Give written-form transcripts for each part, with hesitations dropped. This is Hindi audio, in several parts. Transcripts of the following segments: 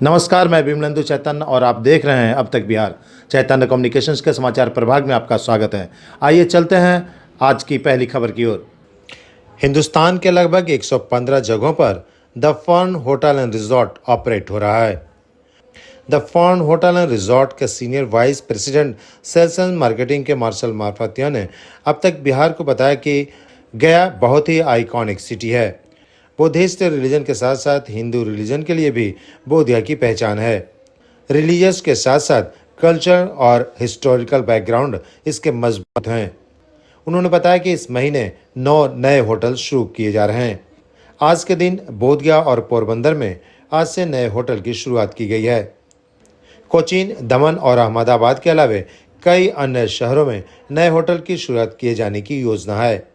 नमस्कार, मैं विमलेंदु चैतन्य और आप देख रहे हैं अब तक बिहार। चैतन्य कम्युनिकेशंस के समाचार प्रभाग में आपका स्वागत है। आइए चलते हैं आज की पहली खबर की ओर। हिंदुस्तान के लगभग 115 जगहों पर the Fern hotel and Resort operate हो रहा है। The Fern hotel and resort के senior vice president sales and marketing के मार्शल मारफतिया ने अब तक बिहार को बताया कि गया बहुत ही आइकॉनिक सिटी है। बुद्धिस्ट रिलीजन के साथ साथ हिंदू रिलीजन के लिए भी बोधिया की पहचान है। रिलीजियस के साथ साथ कल्चर और हिस्टोरिकल बैकग्राउंड इसके मजबूत हैं। उन्होंने बताया कि इस महीने 9 नए होटल शुरू किए जा रहे हैं। आज के दिन बोधगया और पोरबंदर में आज से नए होटल की शुरुआत की गई है। कोचीन, दमन और अहमदाबाद के अलावा कई अन्य शहरों में नए होटल की शुरुआत किए जाने की योजना है।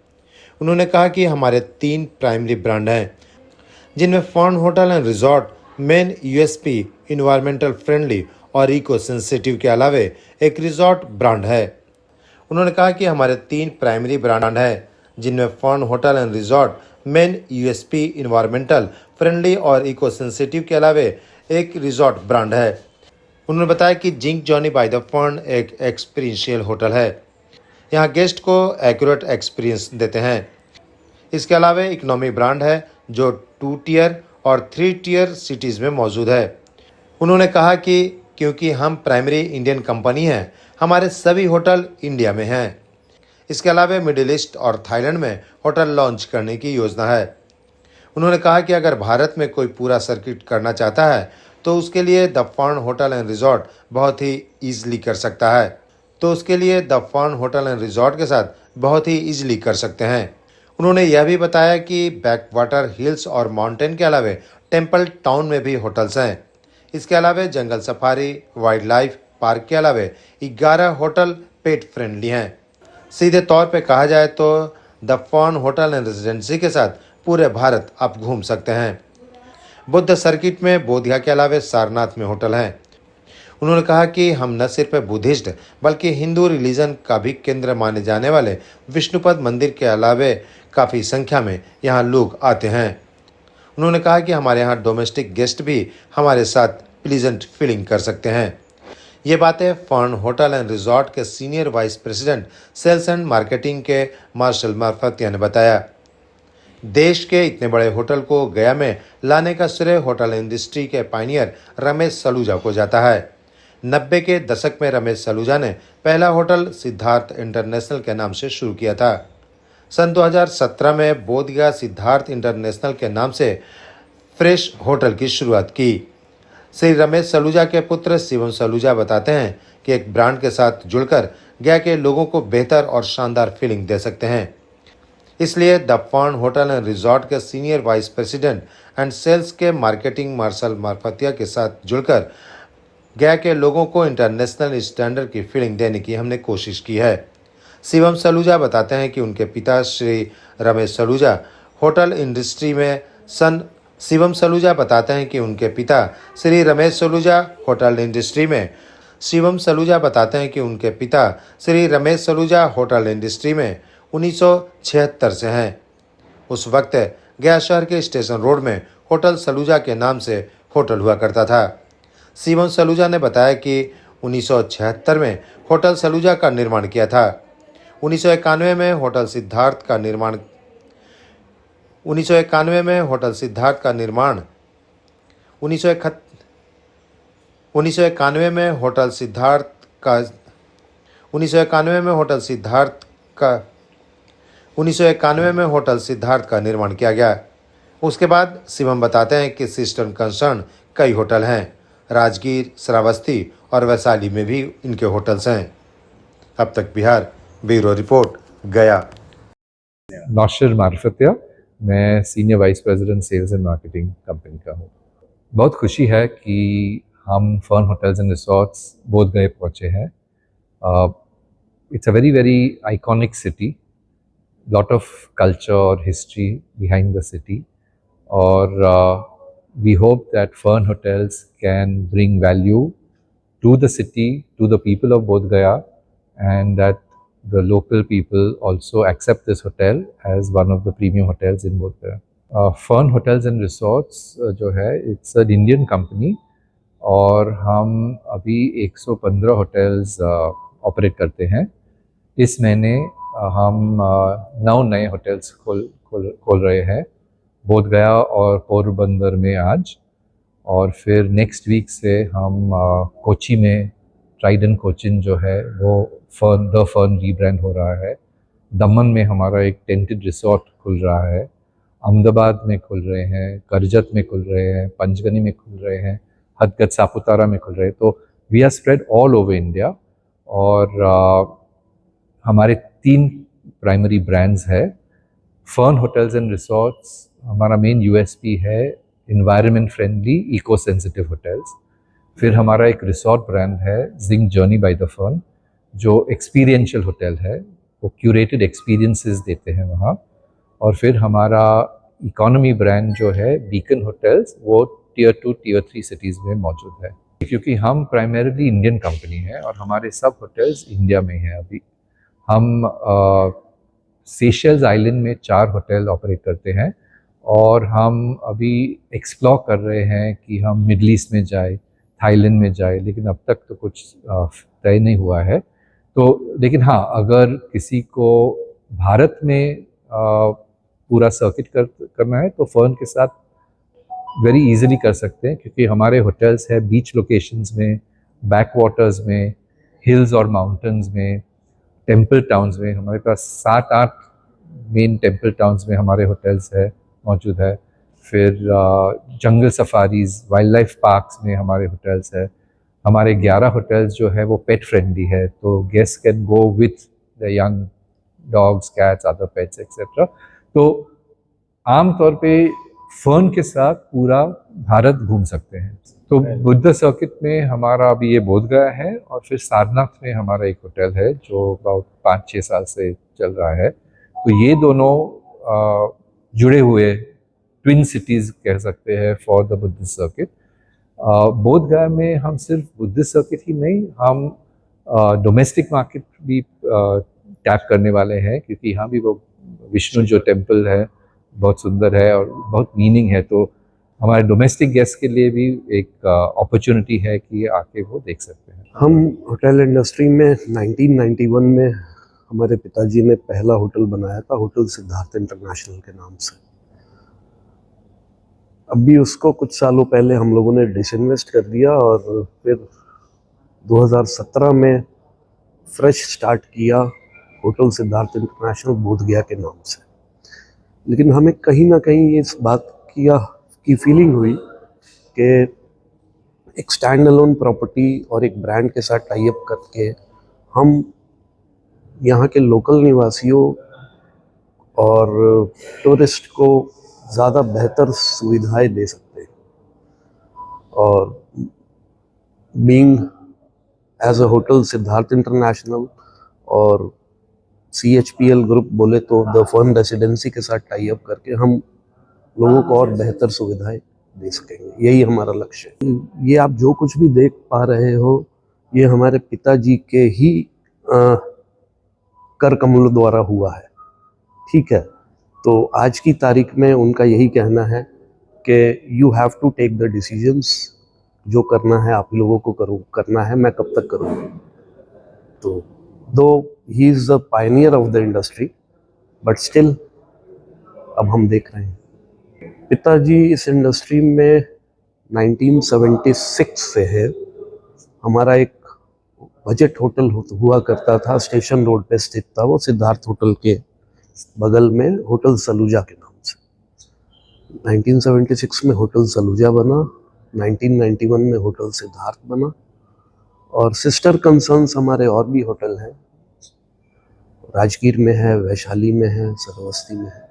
उन्होंने कहा कि हमारे 3 प्राइमरी ब्रांड हैं, जिनमें fern hotel and resort main USP environmental friendly और इको सेंसिटिव के अलावा एक रिजॉर्ट ब्रांड है। उन्होंने कहा कि हमारे 3 प्राइमरी ब्रांड हैं, जिनमें fern hotel and resort main USP environmental friendly और इको सेंसिटिव के अलावा एक रिजॉर्ट ब्रांड है। उन्होंने बताया कि zinc Johnny bye the fern एक एक्सपीरियंशियल होटल है। यहाँ गेस्ट को एक्यूरेट एक्सपीरियंस देते हैं। इसके अलावा इकोनॉमी ब्रांड है जो 2 टियर और 3 टियर सिटीज़ में मौजूद है। उन्होंने कहा कि क्योंकि हम प्राइमरी इंडियन कंपनी हैं, हमारे सभी होटल इंडिया में हैं। इसके अलावा मिडिल ईस्ट और थाईलैंड में होटल लॉन्च करने की योजना है। उन्होंने कहा कि अगर भारत में कोई पूरा सर्किट करना चाहता है तो उसके लिए the Fern hotel and resort बहुत ही ईजिली कर सकता है। के साथ बहुत ही ईजिली कर सकते हैं। उन्होंने यह भी बताया कि बैकवाटर हिल्स और माउंटेन के अलावा टेम्पल टाउन में भी होटल्स हैं। इसके अलावा जंगल सफारी, वाइल्ड लाइफ पार्क के अलावा 11 होटल पेट फ्रेंडली हैं। सीधे तौर पे कहा जाए तो the Fern hotel and residency के साथ पूरे भारत आप घूम सकते हैं। बुद्ध सर्किट में बोधिया के अलावा सारनाथ में होटल हैं। उन्होंने कहा कि हम न सिर्फ बुद्धिस्ट बल्कि हिंदू रिलीजन का भी केंद्र माने जाने वाले विष्णुपद मंदिर के अलावा काफ़ी संख्या में यहाँ लोग आते हैं। उन्होंने कहा कि हमारे यहाँ डोमेस्टिक गेस्ट भी हमारे साथ प्लीजेंट फीलिंग कर सकते हैं। ये बातें फर्न होटल एंड रिजॉर्ट के senior vice president sales and marketing के मार्शल मारफतिया ने बताया। देश के इतने बड़े होटल को गया में लाने का श्रेय होटल इंडस्ट्री के पायनियर रमेश सलूजा को जाता है। 90 के दशक में रमेश सलूजा ने पहला होटल सिद्धार्थ इंटरनेशनल के नाम से शुरू किया था। सन 2017 में बोधगया सिद्धार्थ इंटरनेशनल के नाम से फ्रेश होटल की शुरुआत की। श्री रमेश सलूजा के पुत्र शिवम सलूजा बताते हैं कि एक ब्रांड के साथ जुड़कर गया के लोगों को बेहतर और शानदार फीलिंग दे सकते हैं। इसलिए the Fern hotel and resort के senior vice president and sales के मार्केटिंग मार्शल मारफतिया के साथ जुड़कर गया के लोगों को इंटरनेशनल स्टैंडर्ड की फीलिंग देने की हमने कोशिश की है। शिवम सलूजा बताते हैं कि उनके पिता श्री रमेश सलूजा होटल इंडस्ट्री में सन शिवम सलूजा बताते हैं कि उनके पिता श्री रमेश सलूजा होटल इंडस्ट्री में शिवम सलूजा बताते हैं कि उनके पिता श्री रमेश सलूजा होटल इंडस्ट्री में 1976 से हैं। उस वक्त गया शहर के स्टेशन रोड में होटल सलूजा के नाम से होटल हुआ करता था। शिवम सलूजा ने बताया कि 1976 में होटल सलूजा का निर्माण किया था। 1991 में होटल सिद्धार्थ का निर्माण 1991 में होटल सिद्धार्थ का निर्माण 1991 में होटल सिद्धार्थ का 1991 में होटल सिद्धार्थ का 1991 में होटल सिद्धार्थ का निर्माण किया गया। उसके बाद शिवम बताते हैं कि सिस्टम कंसर्न कई होटल हैं। राजगीर, श्रावस्ती और वैशाली में भी इनके होटल्स हैं। अब तक बिहार ब्यूरो रिपोर्ट, गया। नौशर मारफतिया, मैं senior vice president sales and marketing company का हूँ। बहुत खुशी है कि हम फर्न होटल्स एंड रिसॉर्ट्स बोध गए पहुँचे हैं। It's a very iconic city, lot of culture और हिस्ट्री बिहाइंड द सिटी, और we hope that Fern Hotels can bring value to the city, to the people of Bodh Gaya, and that the local people also accept this hotel as one of the premium hotels in Bodh Gaya. Fern Hotels and Resorts जो है, it's an Indian company और हम अभी 115 होटल्स ऑपरेट करते हैं। इस महीने हम 9 नए होटल्स खोल रहे हैं, बोध गया और पोरबंदर में आज, और फिर नेक्स्ट वीक से हम कोची में ट्राइडेंट कोचिन जो है वो द फर्न रीब्रांड हो रहा है। दमन में हमारा एक टेंटेड रिसोर्ट खुल रहा है, अहमदाबाद में खुल रहे हैं, करजत में खुल रहे हैं, पंचगनी में खुल रहे हैं, हदगत सापुतारा में खुल रहे हैं। तो we are spread all over India. और हमारे 3 प्राइमरी ब्रांड्स है। फर्न होटल्स एंड रिसोर्ट्स हमारा मेन यूएसपी है, environment friendly eco sensitive hotels. फिर हमारा एक रिसोर्ट ब्रांड है zinc journey by the Fern, जो एक्सपीरियंशियल होटल है, वो क्यूरेटेड एक्सपीरियंसेस देते हैं वहाँ। और फिर हमारा इकोनॉमी ब्रांड जो है बीकन होटल्स, वो टियर 2 टियर 3 सिटीज़ में मौजूद है। क्योंकि हम प्राइमरीली इंडियन कंपनी है और हमारे सब होटल्स इंडिया में हैं। अभी हम सेशल्स आइलैंड में 4 होटल ऑपरेट करते हैं और हम अभी एक्सप्लोर कर रहे हैं कि हम मिडल ईस्ट में जाए, थाईलैंड में जाए, लेकिन अब तक तो कुछ तय नहीं हुआ है। तो लेकिन हाँ, अगर किसी को भारत में पूरा सर्किट करना है तो फर्न के साथ वेरी इजीली कर सकते हैं, क्योंकि हमारे होटल्स है बीच लोकेशंस में, बैक वाटर्स में, हिल्स और माउंटेन्स में, टेम्पल टाउन्स में। हमारे पास 7-8 मेन टेम्पल टाउन्स में हमारे होटल्स है मौजूद है। फिर जंगल सफारीज, वाइल्ड लाइफ पार्क्स में हमारे होटल्स है। हमारे 11 होटल्स जो है वो पेट फ्रेंडली है, तो guest can go with the young dogs, cats, other pets etcetera. तो आमतौर पे फर्न के साथ पूरा भारत घूम सकते हैं। तो बुद्ध सर्किट में हमारा अभी ये बोध गया है, और फिर सारनाथ में हमारा एक होटल है जो about 5-6 साल से चल रहा है। तो ये दोनों जुड़े हुए ट्विन सिटीज़ कह सकते हैं फॉर द बुद्ध सर्किट। बोध गया में हम सिर्फ बुद्ध सर्किट ही नहीं, हम डोमेस्टिक मार्केट भी टैप करने वाले हैं, क्योंकि यहाँ भी वो विष्णु जो टेम्पल है बहुत सुंदर है और बहुत मीनिंग है। तो हमारे डोमेस्टिक गेस्ट के लिए भी एक अपॉर्चुनिटी है कि आके वो देख सकते हैं। हम होटल इंडस्ट्री में 1991 में हमारे पिताजी ने पहला होटल बनाया था, होटल सिद्धार्थ इंटरनेशनल के नाम से। अभी उसको कुछ सालों पहले हम लोगों ने डिसइन्वेस्ट कर दिया और फिर 2017 में फ्रेश स्टार्ट किया होटल सिद्धार्थ इंटरनेशनल बोधगया के नाम से। लेकिन हमें कहीं ना कहीं इस बात की फीलिंग हुई कि एक स्टैंड अलोन प्रॉपर्टी और एक ब्रांड के साथ टाई अप करके हम यहाँ के लोकल निवासियों और टूरिस्ट को ज़्यादा बेहतर सुविधाएं दे सकते हैं। और being as a hotel Siddharth international और CHPL ग्रुप बोले तो द फर्न रेसिडेंसी के साथ टाई अप करके हम लोगों को और बेहतर सुविधाएं दे सकेंगे, यही हमारा लक्ष्य है। ये आप जो कुछ भी देख पा रहे हो, ये हमारे पिताजी के ही कर कमलों द्वारा हुआ है, ठीक है। तो आज की तारीख में उनका यही कहना है कि you have to take the decisions, जो करना है आप लोगों को करना है, मैं कब तक करूँगा। तो दो he is the Pioneer of the industry, but still अब हम देख रहे हैं। पिताजी इस इंडस्ट्री में 1976 से है। हमारा एक बजट होटल हुआ करता था, स्टेशन रोड पे स्थित था, वो सिद्धार्थ होटल के बगल में होटल सलूजा के नाम से। 1976 में होटल सलूजा बना, 1991 में होटल सिद्धार्थ बना, और सिस्टर कंसर्न्स हमारे और भी होटल हैं, राजगीर में है, वैशाली में है, सरवस्ती में है।